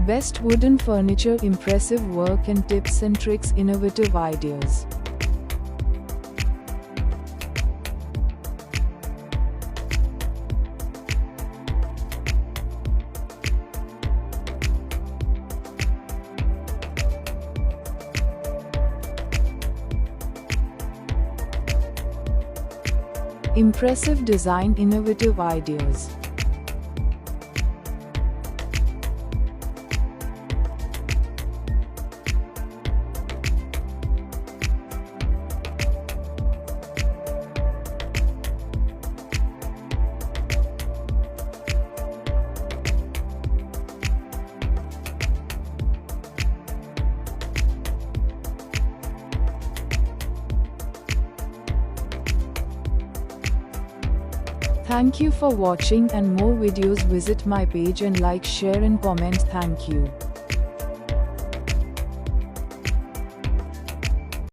Best wooden furniture, impressive work and tips and tricks, innovative ideas. Impressive design, innovative ideas. Thank you for watching, and more videos visit my page and like, share and comment. Thank you.